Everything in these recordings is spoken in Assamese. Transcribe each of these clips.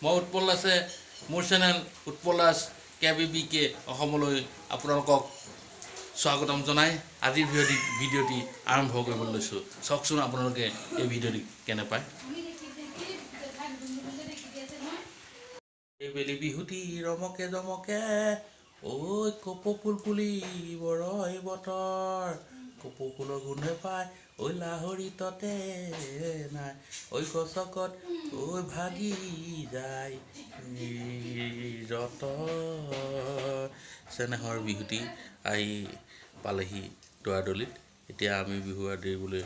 মই উৎপল দাসে মোৰ চেনেল উৎপল দাস KBBK অসমলৈ আপোনালোকক স্বাগতম জনাই আজিৰ ভিডিঅ'টি আৰম্ভ কৰিবলৈ লৈছোঁ। চাওকচোন আপোনালোকে এই ভিডিঅ'টি কেনে পায়। এই বেলি বিহুটি ৰমকে জমকে ঐ কপৌ ফুল ফুলি বৰই বতৰ কপৌ ফুলৰ গোন্ধে পায় ঐ লাহৰি ততে নাই ঐ গছকত ঐ ভাগি যায় যত চেনেহৰ বিহুটি আহি পালেহি দুৱাৰদলিত। এতিয়া আমি বিহু আদৰিবলৈ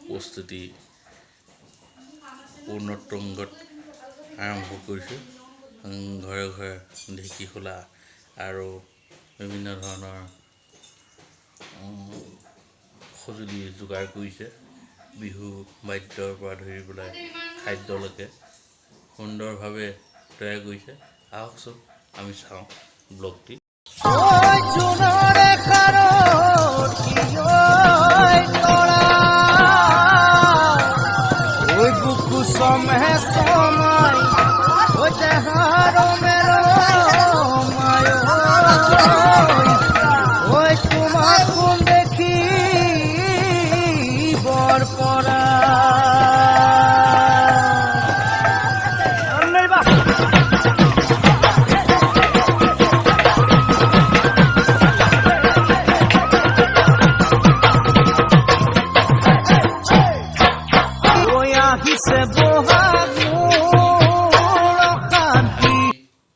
প্ৰস্তুতি পূৰ্ণতুংগত আৰম্ভ কৰিছোঁ। ঘৰে ঘৰে ঢেঁকী খোলা আৰু বিভিন্ন ধৰণৰ সঁজুলি যোগাৰ কৰিছে। বিহু বাদ্যৰ পৰা ধৰি পেলাই খাদ্যলৈকে সুন্দৰভাৱে তৈয়াৰ কৰিছে। আহকচোন আমি চাওঁ ব্লগটি।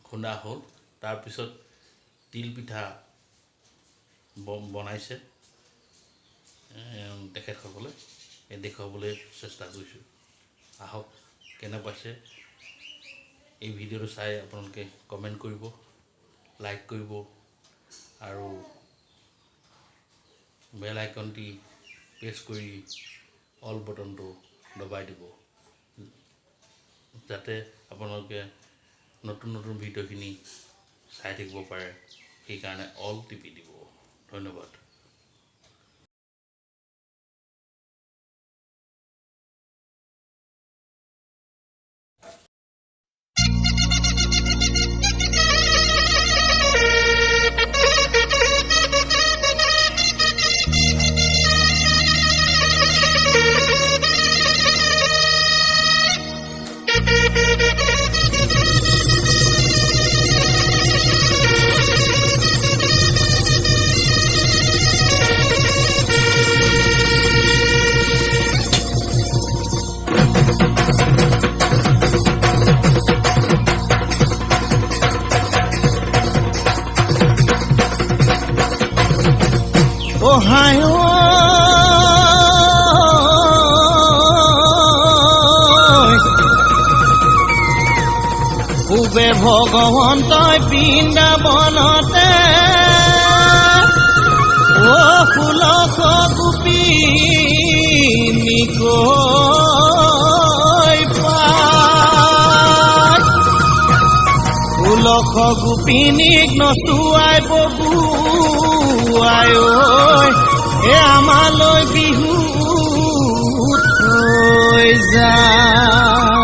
খুন্দা হ'ল, তাৰপিছত তিল পিঠা বনাইছে তেখেতসকলে। দেখুৱাবলৈ চেষ্টা কৰিছোঁ। আহক কেনে পাইছে এই ভিডিঅ'টো চাই আপোনালোকে কমেণ্ট কৰিব, লাইক কৰিব আৰু বেল আইকনটি প্ৰেছ কৰি অল বটনটো দবাই দিব, যাতে আপোনালোকে নতুন নতুন ভিডিঅ'খিনি চাই থাকিব পাৰে। সেইকাৰণে অল টিপি দিব। ধন্যবাদ। পূবে ভগৱন্তই বৃন্দাবনতে ও 1600 গোপিনীকৈ পায় 1600 গোপিনীক নচুৱাই বগুৱাই এ আমালৈ বিহু থৈ যায়।